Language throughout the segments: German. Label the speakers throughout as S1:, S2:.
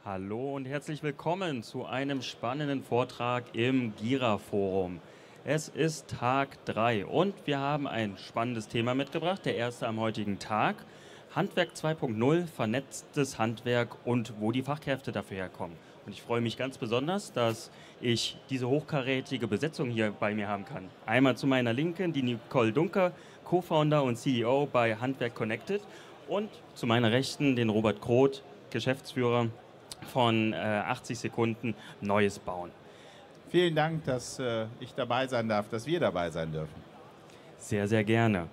S1: Hallo und herzlich willkommen zu einem spannenden Vortrag im Gira-Forum. Es ist Tag 3 und wir haben ein spannendes Thema mitgebracht, der erste am heutigen Tag. Handwerk 2.0, vernetztes Handwerk und wo die Fachkräfte dafür herkommen. Und ich freue mich ganz besonders, dass ich diese hochkarätige Besetzung hier bei mir haben kann. Einmal zu meiner Linken die Nicole Dunker, Co-Founder und CEO bei Handwerk Connected, und zu meiner Rechten den Robert Groth, Geschäftsführer von 80 Sekunden Neues bauen.
S2: Vielen Dank, dass ich dabei sein darf, dass wir dabei sein dürfen.
S1: Sehr, sehr gerne.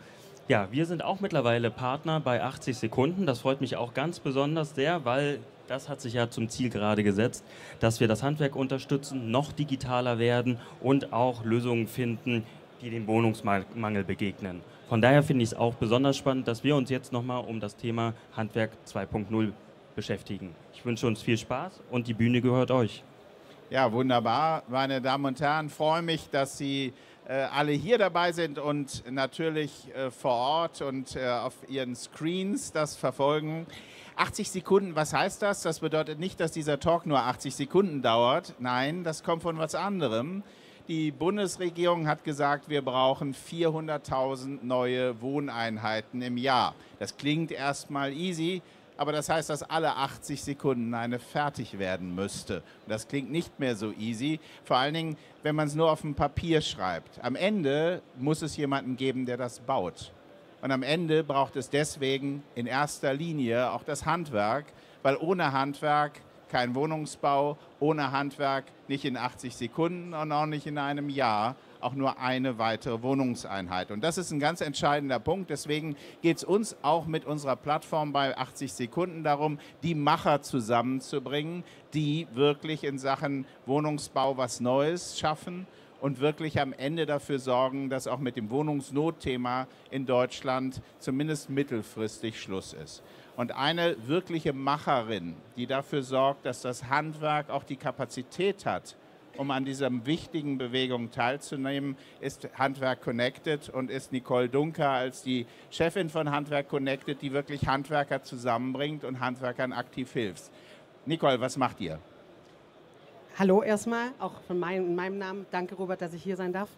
S1: Ja, wir sind auch mittlerweile Partner bei 80 Sekunden. Das freut mich auch ganz besonders sehr, weil das hat sich ja zum Ziel gerade gesetzt, dass wir das Handwerk unterstützen, noch digitaler werden und auch Lösungen finden, die dem Wohnungsmangel begegnen. Von daher finde ich es auch besonders spannend, dass wir uns jetzt nochmal um das Thema Handwerk 2.0 beschäftigen. Ich wünsche uns viel Spaß und die Bühne gehört euch.
S2: Ja, wunderbar, meine Damen und Herren. Freue mich, dass Sie alle hier dabei sind und natürlich vor Ort und auf Ihren Screens das verfolgen. 80 Sekunden, was heißt das? Das bedeutet nicht, dass dieser Talk nur 80 Sekunden dauert. Nein, das kommt von was anderem. Die Bundesregierung hat gesagt, wir brauchen 400.000 neue Wohneinheiten im Jahr. Das klingt erstmal easy. Aber das heißt, dass alle 80 Sekunden eine fertig werden müsste. Und das klingt nicht mehr so easy, vor allen Dingen, wenn man es nur auf dem Papier schreibt. Am Ende muss es jemanden geben, der das baut. Und am Ende braucht es deswegen in erster Linie auch das Handwerk, weil ohne Handwerk kein Wohnungsbau, ohne Handwerk nicht in 80 Sekunden und auch nicht in einem Jahr auch nur eine weitere Wohnungseinheit. Und das ist ein ganz entscheidender Punkt. Deswegen geht es uns auch mit unserer Plattform bei 80 Sekunden darum, die Macher zusammenzubringen, die wirklich in Sachen Wohnungsbau was Neues schaffen und wirklich am Ende dafür sorgen, dass auch mit dem Wohnungsnotthema in Deutschland zumindest mittelfristig Schluss ist. Und eine wirkliche Macherin, die dafür sorgt, dass das Handwerk auch die Kapazität hat, um an dieser wichtigen Bewegung teilzunehmen, ist Handwerk Connected und ist Nicole Dunker als die Chefin von Handwerk Connected, die wirklich Handwerker zusammenbringt und Handwerkern aktiv hilft. Nicole, was macht ihr?
S3: Hallo erstmal, auch in meinem Namen. Danke, Robert, dass ich hier sein darf.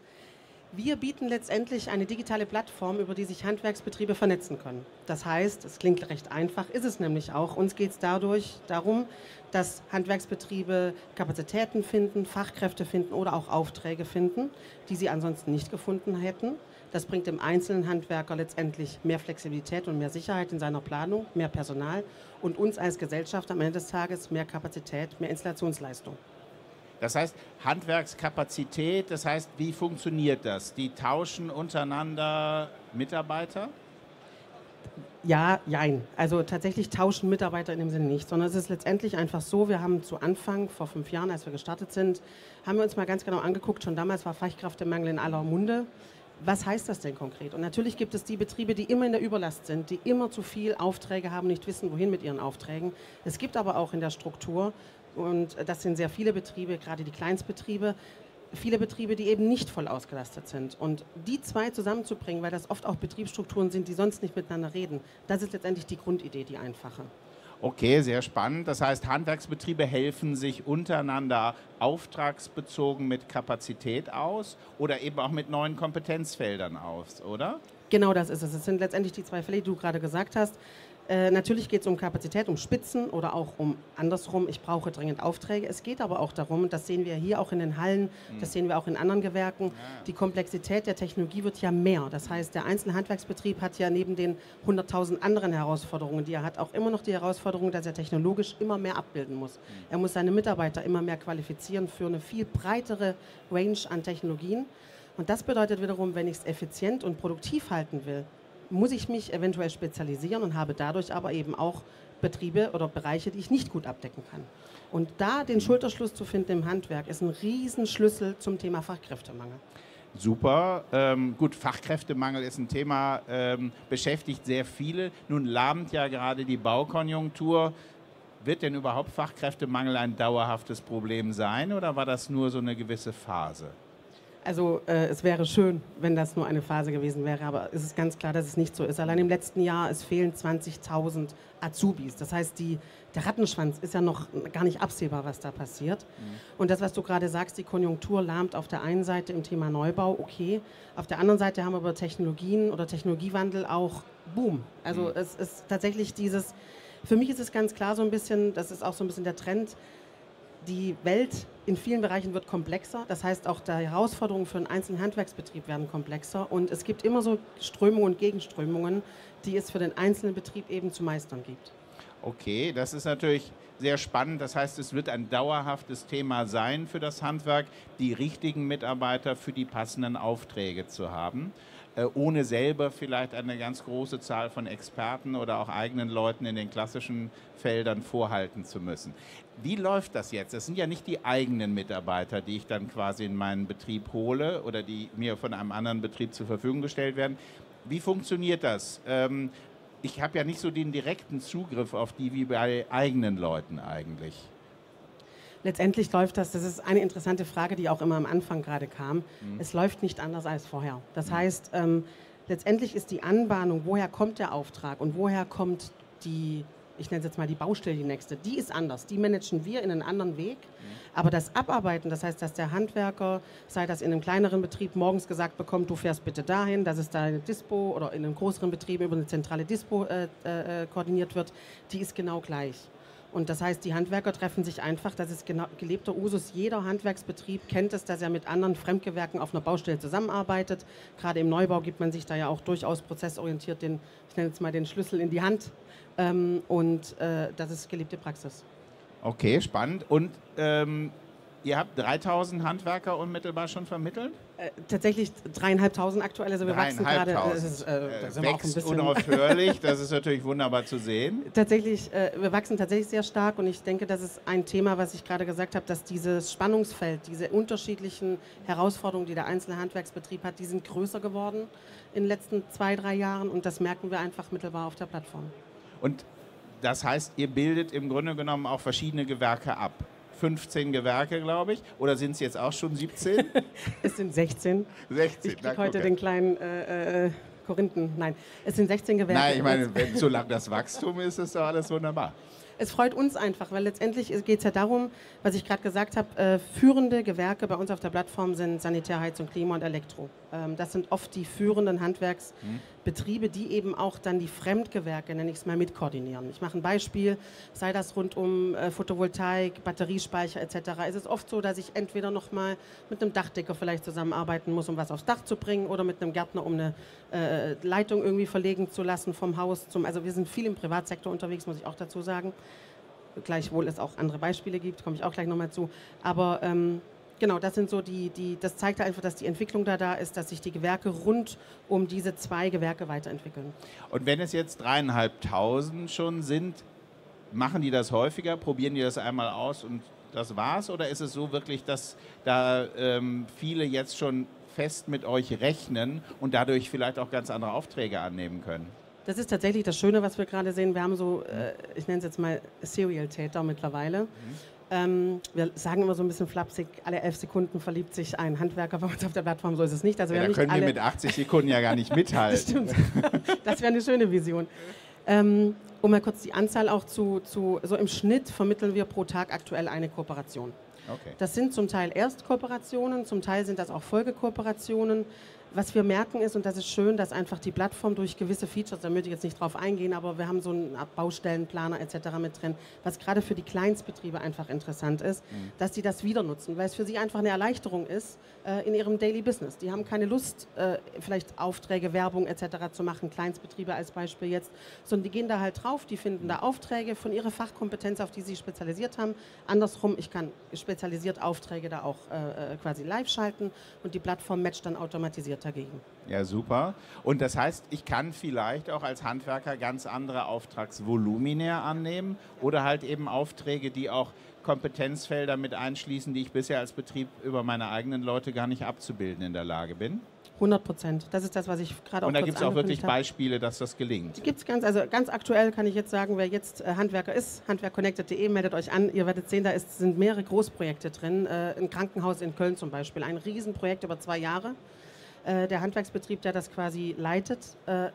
S3: Wir bieten letztendlich eine digitale Plattform, über die sich Handwerksbetriebe vernetzen können. Das heißt, es klingt recht einfach, ist es nämlich auch. Uns geht es darum, dass Handwerksbetriebe Kapazitäten finden, Fachkräfte finden oder auch Aufträge finden, die sie ansonsten nicht gefunden hätten. Das bringt dem einzelnen Handwerker letztendlich mehr Flexibilität und mehr Sicherheit in seiner Planung, mehr Personal und uns als Gesellschaft am Ende des Tages mehr Kapazität, mehr Installationsleistung.
S2: Das heißt, Handwerkskapazität, das heißt, wie funktioniert das? Die tauschen untereinander Mitarbeiter?
S3: Ja, jein. Also tatsächlich tauschen Mitarbeiter in dem Sinne nicht, sondern es ist letztendlich einfach so, wir haben zu Anfang, vor 5 Jahren, als wir gestartet sind, haben wir uns mal ganz genau angeguckt, schon damals war Fachkräftemangel in aller Munde. Was heißt das denn konkret? Und natürlich gibt es die Betriebe, die immer in der Überlast sind, die immer zu viel Aufträge haben, nicht wissen, wohin mit ihren Aufträgen. Es gibt aber auch in der Struktur, und das sind sehr viele Betriebe, gerade die Kleinstbetriebe, viele Betriebe, die eben nicht voll ausgelastet sind. Und die zwei zusammenzubringen, weil das oft auch Betriebsstrukturen sind, die sonst nicht miteinander reden, das ist letztendlich die Grundidee, die einfache.
S2: Okay, sehr spannend. Das heißt, Handwerksbetriebe helfen sich untereinander auftragsbezogen mit Kapazität aus oder eben auch mit neuen Kompetenzfeldern aus, oder?
S3: Genau das ist es. Es sind letztendlich die zwei Fälle, die du gerade gesagt hast. Natürlich geht es um Kapazität, um Spitzen oder auch um andersrum, ich brauche dringend Aufträge. Es geht aber auch darum, das sehen wir hier auch in den Hallen, das sehen wir auch in anderen Gewerken, die Komplexität der Technologie wird ja mehr. Das heißt, der einzelne Handwerksbetrieb hat ja neben den 100.000 anderen Herausforderungen, die er hat, auch immer noch die Herausforderung, dass er technologisch immer mehr abbilden muss. Er muss seine Mitarbeiter immer mehr qualifizieren für eine viel breitere Range an Technologien. Und das bedeutet wiederum, wenn ich es effizient und produktiv halten will, muss ich mich eventuell spezialisieren und habe dadurch aber eben auch Betriebe oder Bereiche, die ich nicht gut abdecken kann. Und da den Schulterschluss zu finden im Handwerk ist ein Riesenschlüssel zum Thema Fachkräftemangel.
S2: Super. Gut, Fachkräftemangel ist ein Thema, beschäftigt sehr viele. Nun lahmt ja gerade die Baukonjunktur. Wird denn überhaupt Fachkräftemangel ein dauerhaftes Problem sein oder war das nur so eine gewisse Phase?
S3: Also es wäre schön, wenn das nur eine Phase gewesen wäre, aber es ist ganz klar, dass es nicht so ist. Allein im letzten Jahr, es fehlen 20.000 Azubis. Das heißt, der Rattenschwanz ist ja noch gar nicht absehbar, was da passiert. Und das, was du gerade sagst, die Konjunktur lahmt auf der einen Seite im Thema Neubau, okay. Auf der anderen Seite haben wir aber Technologien oder Technologiewandel auch Boom. Also es ist tatsächlich für mich ist es ganz klar so ein bisschen, das ist auch so ein bisschen der Trend, die Welt in vielen Bereichen wird komplexer. Das heißt, auch die Herausforderungen für einen einzelnen Handwerksbetrieb werden komplexer. Und es gibt immer so Strömungen und Gegenströmungen, die es für den einzelnen Betrieb eben zu meistern gibt.
S2: Okay, das ist natürlich sehr spannend. Das heißt, es wird ein dauerhaftes Thema sein für das Handwerk, die richtigen Mitarbeiter für die passenden Aufträge zu haben, ohne selber vielleicht eine ganz große Zahl von Experten oder auch eigenen Leuten in den klassischen Feldern vorhalten zu müssen. Wie läuft das jetzt? Das sind ja nicht die eigenen Mitarbeiter, die ich dann quasi in meinen Betrieb hole oder die mir von einem anderen Betrieb zur Verfügung gestellt werden. Wie funktioniert das? Ich habe ja nicht so den direkten Zugriff auf die wie bei eigenen Leuten eigentlich.
S3: Letztendlich läuft das ist eine interessante Frage, die auch immer am Anfang gerade kam. Es läuft nicht anders als vorher. Das heißt, letztendlich ist die Anbahnung, woher kommt der Auftrag und woher kommt ich nenne es jetzt mal die Baustelle, die nächste, die ist anders. Die managen wir in einen anderen Weg. Aber das Abarbeiten, das heißt, dass der Handwerker, sei das in einem kleineren Betrieb, morgens gesagt bekommt, du fährst bitte dahin, dass es da eine Dispo oder in einem größeren Betrieb über eine zentrale Dispo koordiniert wird, die ist genau gleich. Und das heißt, die Handwerker treffen sich einfach, das ist gelebter Usus. Jeder Handwerksbetrieb kennt es, dass er mit anderen Fremdgewerken auf einer Baustelle zusammenarbeitet. Gerade im Neubau gibt man sich da ja auch durchaus prozessorientiert ich nenne jetzt mal den Schlüssel in die Hand. Das ist gelebte Praxis.
S2: Okay, spannend. Und ihr habt 3.000 Handwerker unmittelbar schon vermittelt?
S3: Tatsächlich 3.500 aktuell, also wir wachsen gerade.
S2: Wächst unaufhörlich, das ist natürlich wunderbar zu sehen.
S3: Tatsächlich, wir wachsen tatsächlich sehr stark und ich denke, das ist ein Thema, was ich gerade gesagt habe, dass dieses Spannungsfeld, diese unterschiedlichen Herausforderungen, die der einzelne Handwerksbetrieb hat, die sind größer geworden in den letzten 2-3 Jahren und das merken wir einfach mittelbar auf der Plattform.
S2: Und das heißt, ihr bildet im Grunde genommen auch verschiedene Gewerke ab. 15 Gewerke, glaube ich. Oder sind es jetzt auch schon 17?
S3: Es sind 16.
S2: 16,
S3: ich kriege heute den kleinen Korinthen. Nein, es sind 16 Gewerke.
S2: Nein, ich meine, solange das Wachstum ist, ist doch alles wunderbar.
S3: Es freut uns einfach, weil letztendlich geht es ja darum, was ich gerade gesagt habe, führende Gewerke bei uns auf der Plattform sind Sanitär, Heizung, Klima und Elektro. Das sind oft die führenden Handwerksbetriebe, die eben auch dann die Fremdgewerke, nenne ich es mal, mitkoordinieren. Ich mache ein Beispiel, sei das rund um Photovoltaik, Batteriespeicher etc. Es ist oft so, dass ich entweder noch mal mit einem Dachdecker vielleicht zusammenarbeiten muss, um was aufs Dach zu bringen oder mit einem Gärtner, um eine Leitung irgendwie verlegen zu lassen vom Haus. Also wir sind viel im Privatsektor unterwegs, muss ich auch dazu sagen. Gleichwohl es auch andere Beispiele gibt, komme ich auch gleich nochmal zu. Aber genau, das sind so das zeigt einfach, dass die Entwicklung da ist, dass sich die Gewerke rund um diese 2 Gewerke weiterentwickeln.
S2: Und wenn es jetzt 3.500 schon sind, machen die das häufiger? Probieren die das einmal aus und das war's? Oder ist es so wirklich, dass da viele jetzt schon fest mit euch rechnen und dadurch vielleicht auch ganz andere Aufträge annehmen können?
S3: Das ist tatsächlich das Schöne, was wir gerade sehen. Wir haben so, ich nenne es jetzt mal Serial-Täter mittlerweile. Wir sagen immer so ein bisschen flapsig, alle 11 Sekunden verliebt sich ein Handwerker bei uns auf der Plattform. So ist es nicht. Also
S2: da können wir mit 80 Sekunden ja gar nicht mithalten.
S3: Das stimmt. Das wäre eine schöne Vision. Um mal kurz die Anzahl auch so im Schnitt vermitteln wir pro Tag aktuell eine Kooperation.
S2: Okay.
S3: Das sind zum Teil Erstkooperationen, zum Teil sind das auch Folgekooperationen. Was wir merken ist, und das ist schön, dass einfach die Plattform durch gewisse Features, da möchte ich jetzt nicht drauf eingehen, aber wir haben so einen Art Baustellenplaner etc. mit drin, was gerade für die Kleinstbetriebe einfach interessant ist, dass die das wieder nutzen, weil es für sie einfach eine Erleichterung ist in ihrem Daily Business. Die haben keine Lust, vielleicht Aufträge, Werbung etc. zu machen, Kleinstbetriebe als Beispiel jetzt, sondern die gehen da halt drauf, die finden da Aufträge von ihrer Fachkompetenz, auf die sie spezialisiert haben. Andersrum, ich kann spezialisiert Aufträge da auch quasi live schalten und die Plattform matcht dann automatisiert dagegen.
S2: Ja, super. Und das heißt, ich kann vielleicht auch als Handwerker ganz andere Auftragsvolumina annehmen oder halt eben Aufträge, die auch Kompetenzfelder mit einschließen, die ich bisher als Betrieb über meine eigenen Leute gar nicht abzubilden in der Lage bin?
S3: 100%. Das ist das, was ich gerade auch
S2: Und da
S3: kurz
S2: gibt es auch wirklich
S3: angekündigt habe.
S2: Beispiele, dass das gelingt.
S3: Gibt es ganz aktuell kann ich jetzt sagen, wer jetzt Handwerker ist, handwerkconnected.de, meldet euch an. Ihr werdet sehen, sind mehrere Großprojekte drin. Ein Krankenhaus in Köln zum Beispiel, ein Riesenprojekt über 2 Jahre. Der Handwerksbetrieb, der das quasi leitet,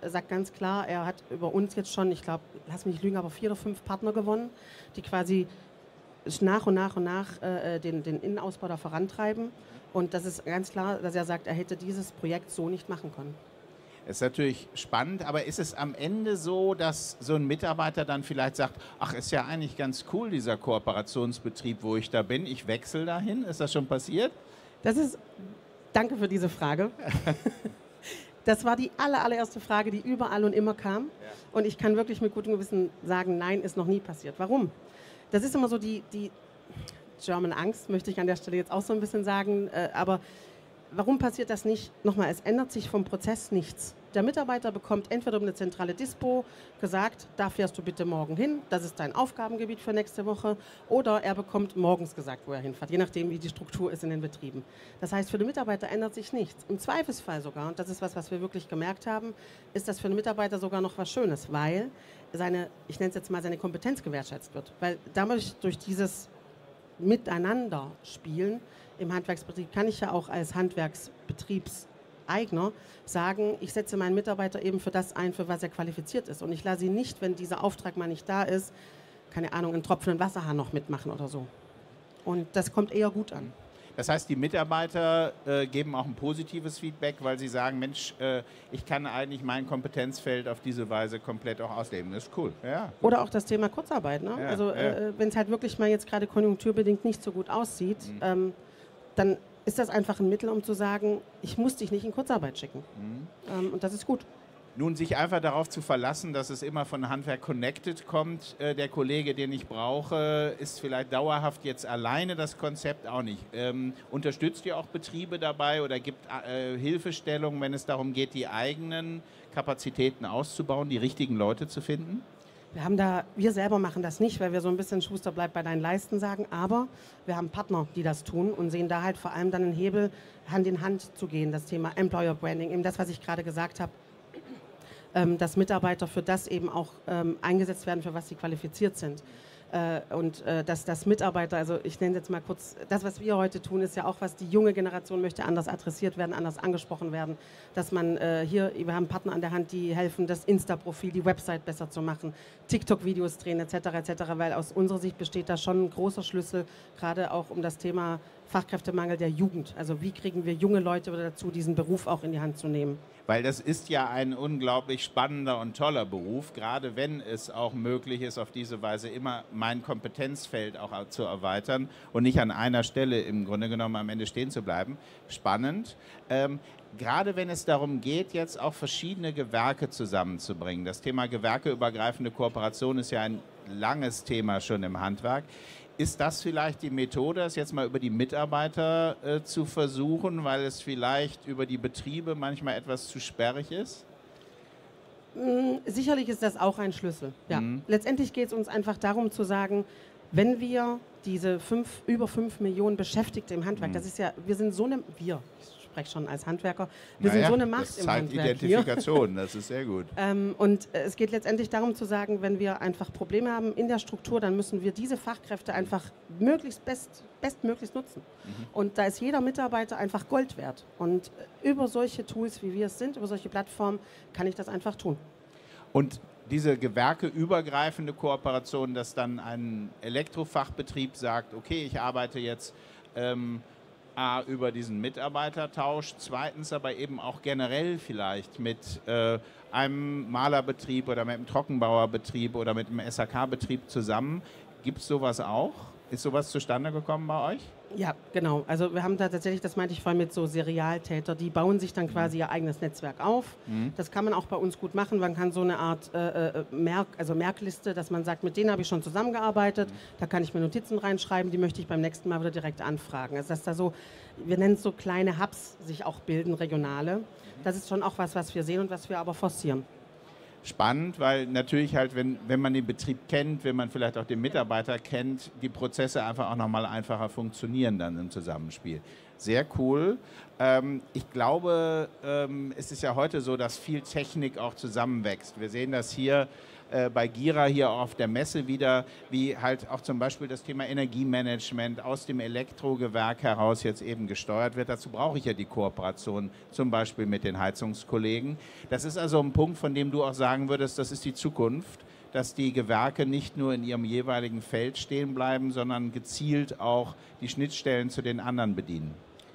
S3: sagt ganz klar, er hat über uns jetzt schon, ich glaube, lass mich nicht lügen, aber 4 oder 5 Partner gewonnen, die quasi nach und nach den Innenausbau da vorantreiben. Und das ist ganz klar, dass er sagt, er hätte dieses Projekt so nicht machen können.
S2: Das ist natürlich spannend, aber ist es am Ende so, dass so ein Mitarbeiter dann vielleicht sagt, ach, ist ja eigentlich ganz cool, dieser Kooperationsbetrieb, wo ich da bin, ich wechsle dahin? Ist das schon passiert?
S3: Danke für diese Frage. Das war die allererste Frage, die überall und immer kam. Ja. Und ich kann wirklich mit gutem Gewissen sagen, nein, ist noch nie passiert. Warum? Das ist immer so die German Angst, möchte ich an der Stelle jetzt auch so ein bisschen sagen. Aber warum passiert das nicht? Nochmal, es ändert sich vom Prozess nichts. Der Mitarbeiter bekommt entweder um eine zentrale Dispo gesagt, da fährst du bitte morgen hin, das ist dein Aufgabengebiet für nächste Woche, oder er bekommt morgens gesagt, wo er hinfährt, je nachdem, wie die Struktur ist in den Betrieben. Das heißt, für den Mitarbeiter ändert sich nichts. Im Zweifelsfall sogar, und das ist was wir wirklich gemerkt haben, ist das für den Mitarbeiter sogar noch was Schönes, weil ich nenne es jetzt mal, seine Kompetenz gewertschätzt wird. Weil durch dieses Miteinander spielen im Handwerksbetrieb kann ich ja auch als Handwerksbetriebseigner sagen, ich setze meinen Mitarbeiter eben für das ein, für was er qualifiziert ist. Und ich lasse ihn nicht, wenn dieser Auftrag mal nicht da ist, keine Ahnung, einen tropfenden Wasserhahn noch mitmachen oder so. Und das kommt eher gut an.
S2: Das heißt, die Mitarbeiter geben auch ein positives Feedback, weil sie sagen, Mensch, ich kann eigentlich mein Kompetenzfeld auf diese Weise komplett auch ausleben. Das ist cool. Ja.
S3: Oder auch das Thema Kurzarbeit. Ne?
S2: Ja,
S3: also wenn es halt wirklich mal jetzt gerade konjunkturbedingt nicht so gut aussieht, dann ist das einfach ein Mittel, um zu sagen, ich muss dich nicht in Kurzarbeit schicken. Und das ist gut.
S2: Nun, sich einfach darauf zu verlassen, dass es immer von Handwerk Connected kommt, der Kollege, den ich brauche, ist vielleicht dauerhaft jetzt alleine das Konzept auch nicht. Unterstützt ihr auch Betriebe dabei oder gibt Hilfestellung, wenn es darum geht, die eigenen Kapazitäten auszubauen, die richtigen Leute zu finden?
S3: Wir selber machen das nicht, weil wir so ein bisschen Schuster bleibt bei deinen Leisten sagen, aber wir haben Partner, die das tun und sehen da halt vor allem dann einen Hebel, Hand in Hand zu gehen, das Thema Employer Branding, eben das, was ich gerade gesagt habe, dass Mitarbeiter für das eben auch eingesetzt werden, für was sie qualifiziert sind. Dass Mitarbeiter, also ich nenne jetzt mal kurz, das, was wir heute tun, ist ja auch, was die junge Generation möchte, anders adressiert werden, anders angesprochen werden, dass man wir haben Partner an der Hand, die helfen, das Insta-Profil, die Website besser zu machen, TikTok-Videos drehen etc., weil aus unserer Sicht besteht da schon ein großer Schlüssel, gerade auch um das Thema Fachkräftemangel der Jugend. Also wie kriegen wir junge Leute dazu, diesen Beruf auch in die Hand zu nehmen?
S2: Weil das ist ja ein unglaublich spannender und toller Beruf, gerade wenn es auch möglich ist, auf diese Weise immer mein Kompetenzfeld auch zu erweitern und nicht an einer Stelle im Grunde genommen am Ende stehen zu bleiben. Spannend. Gerade wenn es darum geht, jetzt auch verschiedene Gewerke zusammenzubringen. Das Thema gewerkeübergreifende Kooperation ist ja ein langes Thema schon im Handwerk. Ist das vielleicht die Methode, das jetzt mal über die Mitarbeiter zu versuchen, weil es vielleicht über die Betriebe manchmal etwas zu sperrig ist?
S3: Sicherlich ist das auch ein Schlüssel. Ja. Letztendlich geht es uns einfach darum zu sagen, wenn wir diese über 5 Millionen Beschäftigte im Handwerk, das ist ja, ich spreche schon als Handwerker, sind so eine Macht im Handwerk.
S2: Identifikation, das ist sehr gut.
S3: Und es geht letztendlich darum zu sagen, wenn wir einfach Probleme haben in der Struktur, dann müssen wir diese Fachkräfte einfach bestmöglichst nutzen. Und da ist jeder Mitarbeiter einfach Gold wert. Und über solche Tools, wie wir es sind, über solche Plattformen, kann ich das einfach tun.
S2: Und diese gewerkeübergreifende Kooperation, dass dann ein Elektrofachbetrieb sagt, okay, ich arbeite jetzt über diesen Mitarbeitertausch, zweitens aber eben auch generell vielleicht mit einem Malerbetrieb oder mit einem Trockenbauerbetrieb oder mit einem SHK-Betrieb zusammen. Gibt es sowas auch? Ist sowas zustande gekommen bei euch?
S3: Ja, genau. Also wir haben da tatsächlich, das meinte ich vorhin mit so Serialtäter, die bauen sich dann quasi ihr eigenes Netzwerk auf. Das kann man auch bei uns gut machen. Man kann so eine Art Merkliste, dass man sagt, mit denen habe ich schon zusammengearbeitet, da kann ich mir Notizen reinschreiben, die möchte ich beim nächsten Mal wieder direkt anfragen. Also dass da so, wir nennen es so kleine Hubs sich auch bilden, regionale. Das ist schon auch was wir sehen und was wir aber forcieren.
S2: Spannend, weil natürlich halt, wenn man den Betrieb kennt, wenn man vielleicht auch den Mitarbeiter kennt, die Prozesse einfach auch nochmal einfacher funktionieren dann im Zusammenspiel. Sehr cool. Ich glaube, es ist ja heute so, dass viel Technik auch zusammenwächst. Wir sehen das hier bei Gira hier auf der Messe wieder, wie halt auch zum Beispiel das Thema Energiemanagement aus dem Elektrogewerk heraus jetzt eben gesteuert wird. Dazu brauche ich ja die Kooperation zum Beispiel mit den Heizungskollegen. Das ist also ein Punkt, von dem du auch sagen würdest, das ist die Zukunft, dass die Gewerke nicht nur in ihrem jeweiligen Feld stehen bleiben, sondern gezielt auch die Schnittstellen zu den anderen bedienen.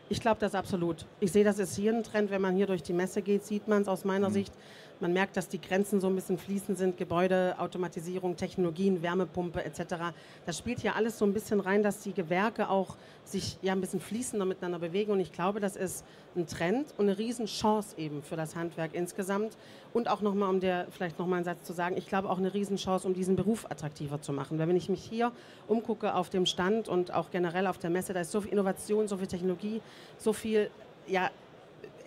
S3: Ich glaube das absolut. Ich sehe, das ist hier ein Trend, wenn man hier durch die Messe geht, sieht man es aus meiner Sicht. Man merkt, dass die Grenzen so ein bisschen fließend sind, Gebäude, Automatisierung, Technologien, Wärmepumpe etc. Das spielt hier alles so ein bisschen rein, dass die Gewerke auch sich ja ein bisschen fließender miteinander bewegen. Und ich glaube, das ist ein Trend und eine Riesenchance eben für das Handwerk insgesamt. Und auch nochmal, vielleicht nochmal einen Satz zu sagen, ich glaube auch eine Riesenchance, um diesen Beruf attraktiver zu machen. Weil wenn ich mich hier umgucke auf dem Stand und auch generell auf der Messe, da ist so viel Innovation, so viel Technologie, so viel, ja,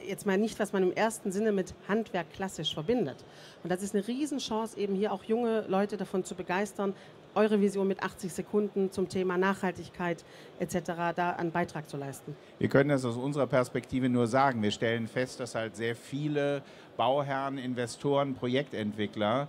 S3: jetzt mal nicht, was man im ersten Sinne mit Handwerk klassisch verbindet. Und das ist eine Riesenchance, eben hier auch junge Leute davon zu begeistern, eure Vision mit 80 Sekunden zum Thema Nachhaltigkeit etc. da einen Beitrag zu leisten.
S2: Wir können das aus unserer Perspektive nur sagen. Wir stellen fest, dass halt sehr viele Bauherren, Investoren, Projektentwickler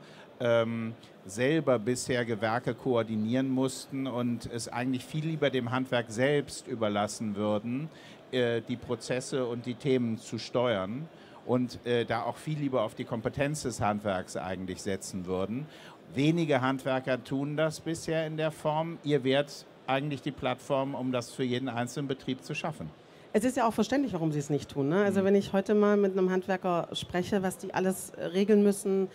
S2: selber bisher Gewerke koordinieren mussten und es eigentlich viel lieber dem Handwerk selbst überlassen würden, die Prozesse und die Themen zu steuern und da auch viel lieber auf die Kompetenz des Handwerks eigentlich setzen würden. Wenige Handwerker tun das bisher in der Form. Ihr wärt eigentlich die Plattform, um das für jeden einzelnen Betrieb zu schaffen.
S3: Es ist ja auch verständlich, warum sie es nicht tun. Ne? Also wenn ich heute mal mit einem Handwerker spreche, was die alles regeln müssen,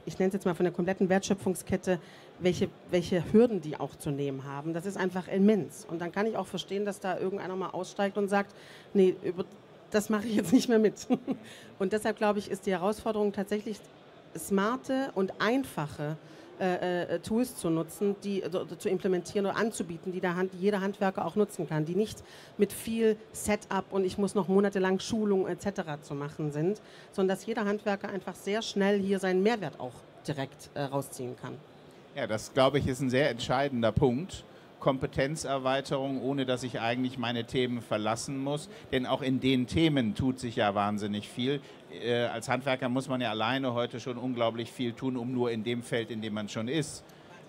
S3: ich nenne es jetzt mal von der kompletten Wertschöpfungskette, welche Hürden die auch zu nehmen haben, das ist einfach immens. Und dann kann ich auch verstehen, dass da irgendeiner mal aussteigt und sagt, nee, das mache ich jetzt nicht mehr mit. Und deshalb glaube ich, ist die Herausforderung tatsächlich smarte und einfache Tools zu nutzen, zu implementieren oder anzubieten, die jeder Handwerker auch nutzen kann, die nicht mit viel Setup und ich muss noch monatelang Schulung etc. zu machen sind, sondern dass jeder Handwerker einfach sehr schnell hier seinen Mehrwert auch direkt rausziehen kann.
S2: Ja, das glaube ich ist ein sehr entscheidender Punkt. Kompetenzerweiterung, ohne dass ich eigentlich meine Themen verlassen muss. Denn auch in den Themen tut sich ja wahnsinnig viel. Als Handwerker muss man ja alleine heute schon unglaublich viel tun, um nur in dem Feld, in dem man schon ist,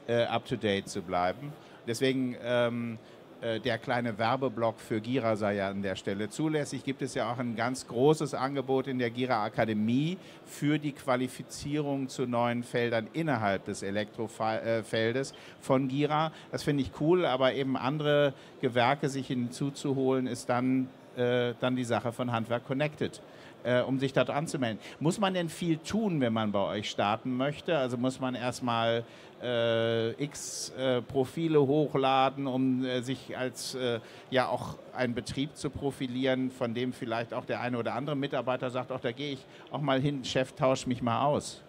S2: up-to-date zu bleiben. Deswegen der kleine Werbeblock für Gira sei ja an der Stelle zulässig. Gibt es ja auch ein ganz großes Angebot in der Gira Akademie für die Qualifizierung zu neuen Feldern innerhalb des Elektrofeldes von Gira. Das finde ich cool, aber eben andere Gewerke sich hinzuzuholen, ist dann die Sache von Handwerk Connected, um sich dort anzumelden. Muss man denn viel tun, wenn man bei euch starten möchte? Also muss man erstmal x Profile hochladen, um sich als ja auch ein Betrieb zu profilieren, von dem vielleicht auch der eine oder andere Mitarbeiter sagt, da gehe ich auch mal hin, Chef, tausch mich mal aus.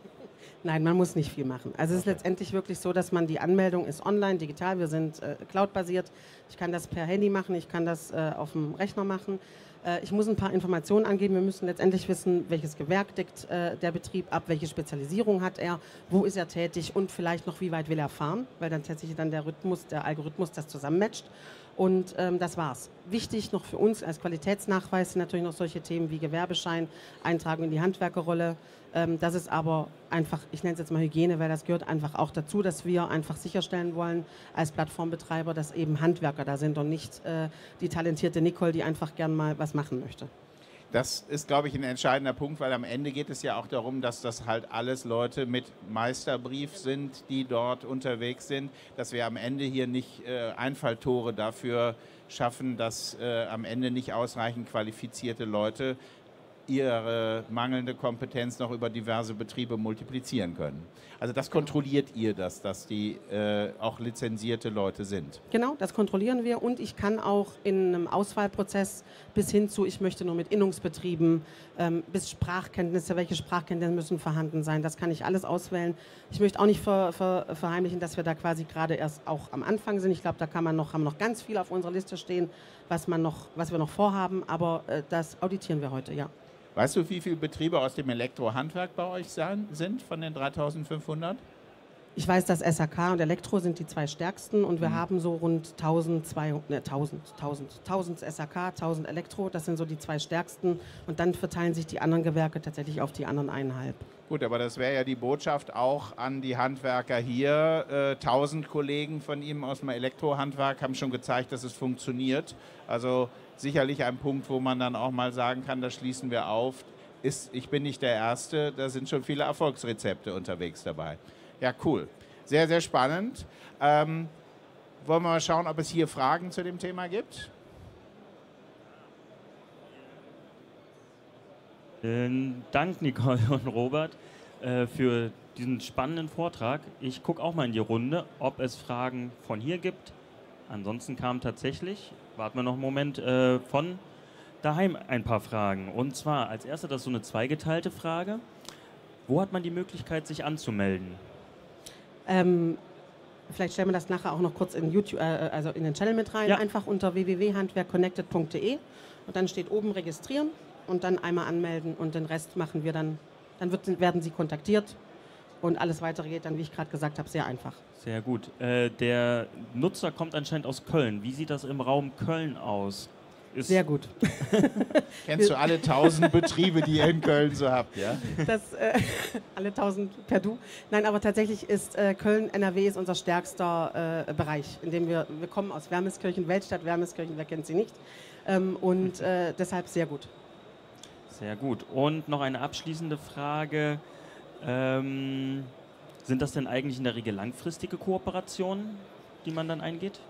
S3: Nein, man muss nicht viel machen. Also es ist letztendlich wirklich so, dass die Anmeldung ist online, digital, wir sind cloud-basiert. Ich kann das per Handy machen, ich kann das auf dem Rechner machen. Ich muss ein paar Informationen angeben. Wir müssen letztendlich wissen, welches Gewerk deckt der Betrieb ab, welche Spezialisierung hat er, wo ist er tätig und vielleicht noch, wie weit will er fahren, weil dann tatsächlich dann der Algorithmus das zusammenmatcht. Und das war's. Wichtig noch für uns als Qualitätsnachweis sind natürlich noch solche Themen wie Gewerbeschein, Eintragung in die Handwerkerrolle. Das ist aber einfach, ich nenne es jetzt mal Hygiene, weil das gehört einfach auch dazu, dass wir einfach sicherstellen wollen als Plattformbetreiber, dass eben Handwerker da sind und nicht die talentierte Nicole, die einfach gern mal was machen möchte.
S2: Das ist, glaube ich, ein entscheidender Punkt, weil am Ende geht es ja auch darum, dass das halt alles Leute mit Meisterbrief sind, die dort unterwegs sind, dass wir am Ende hier nicht Einfalltore dafür schaffen, dass am Ende nicht ausreichend qualifizierte Leute ihre mangelnde Kompetenz noch über diverse Betriebe multiplizieren können. Also das kontrolliert ihr, dass die auch lizenzierte Leute sind?
S3: Genau, das kontrollieren wir und ich kann auch in einem Auswahlprozess bis hin zu, ich möchte nur mit Innungsbetrieben, bis Sprachkenntnisse, welche Sprachkenntnisse müssen vorhanden sein, das kann ich alles auswählen. Ich möchte auch nicht verheimlichen, dass wir da quasi gerade erst auch am Anfang sind. Ich glaube, da haben wir noch ganz viel auf unserer Liste stehen, was wir noch vorhaben, aber das auditieren wir heute, ja.
S2: Weißt du, wie viele Betriebe aus dem Elektrohandwerk bei euch sind von den 3500?
S3: Ich weiß, dass SAK und Elektro sind die zwei stärksten und wir haben so rund 1000 SAK, 1000 Elektro, das sind so die zwei stärksten und dann verteilen sich die anderen Gewerke tatsächlich auf die anderen 1,5.
S2: Gut, aber das wäre ja die Botschaft auch an die Handwerker hier. 1000 Kollegen von ihm aus dem Elektrohandwerk haben schon gezeigt, dass es funktioniert. Also sicherlich ein Punkt, wo man dann auch mal sagen kann, da schließen wir auf. Ich bin nicht der Erste, da sind schon viele Erfolgsrezepte unterwegs dabei. Ja, cool. Sehr, sehr spannend. Wollen wir mal schauen, ob es hier Fragen zu dem Thema gibt?
S1: Dank, Nicole und Robert, für diesen spannenden Vortrag. Ich gucke auch mal in die Runde, ob es Fragen von hier gibt. Ansonsten kamen tatsächlich, warten wir noch einen Moment, von daheim ein paar Fragen. Und zwar als erste, das ist so eine zweigeteilte Frage. Wo hat man die Möglichkeit, sich anzumelden?
S3: Vielleicht stellen wir das nachher auch noch kurz in YouTube, also in den Channel mit rein,
S1: Ja.
S3: einfach unter www.handwerkconnected.de und dann steht oben registrieren und dann einmal anmelden und den Rest machen wir dann werden Sie kontaktiert und alles weitere geht dann, wie ich gerade gesagt habe, sehr einfach.
S1: Sehr gut. Der Nutzer kommt anscheinend aus Köln. Wie sieht das im Raum Köln aus?
S3: Sehr gut.
S2: Kennst du alle 1000 Betriebe, die ihr in Köln so habt, ja?
S3: Alle 1000 per Du. Nein, aber tatsächlich ist Köln, NRW ist unser stärkster Bereich, in dem wir kommen aus Wermeskirchen, Weltstadt Wermeskirchen, wer kennt sie nicht? Deshalb sehr gut.
S1: Sehr gut. Und noch eine abschließende Frage. Sind das denn eigentlich in der Regel langfristige Kooperationen, die man dann eingeht?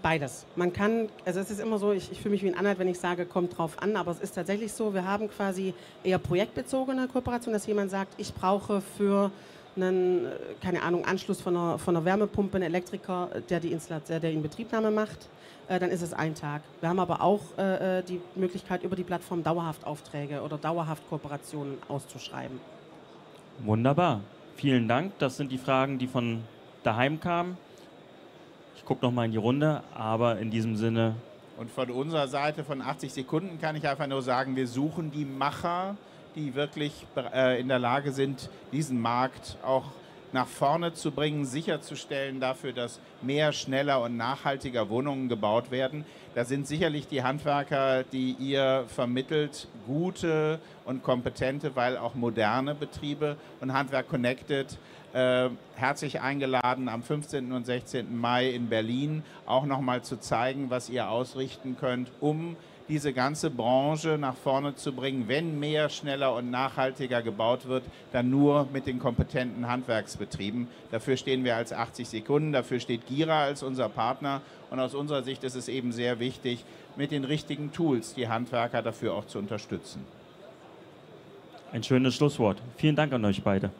S3: Beides. Man kann, also es ist immer so, ich fühle mich wie ein Anwalt, wenn ich sage, kommt drauf an, aber es ist tatsächlich so, wir haben quasi eher projektbezogene Kooperation, dass jemand sagt, ich brauche für einen, keine Ahnung, Anschluss von einer Wärmepumpe einen Elektriker, der die Inbetriebnahme macht, dann ist es ein Tag. Wir haben aber auch die Möglichkeit, über die Plattform dauerhaft Aufträge oder dauerhaft Kooperationen auszuschreiben.
S1: Wunderbar. Vielen Dank. Das sind die Fragen, die von daheim kamen. Ich gucke noch mal in die Runde, aber in diesem Sinne.
S2: Und von unserer Seite von 80 Sekunden kann ich einfach nur sagen, wir suchen die Macher, die wirklich in der Lage sind, diesen Markt auch nach vorne zu bringen, sicherzustellen dafür, dass mehr, schneller und nachhaltiger Wohnungen gebaut werden. Da sind sicherlich die Handwerker, die ihr vermittelt, gute und kompetente, weil auch moderne Betriebe und Handwerk Connected herzlich eingeladen, am 15. und 16. Mai in Berlin auch nochmal zu zeigen, was ihr ausrichten könnt, um diese ganze Branche nach vorne zu bringen. Wenn mehr, schneller und nachhaltiger gebaut wird, dann nur mit den kompetenten Handwerksbetrieben. Dafür stehen wir als 80 Sekunden, dafür steht Gira als unser Partner und aus unserer Sicht ist es eben sehr wichtig, mit den richtigen Tools die Handwerker dafür auch zu unterstützen.
S1: Ein schönes Schlusswort. Vielen Dank an euch beide.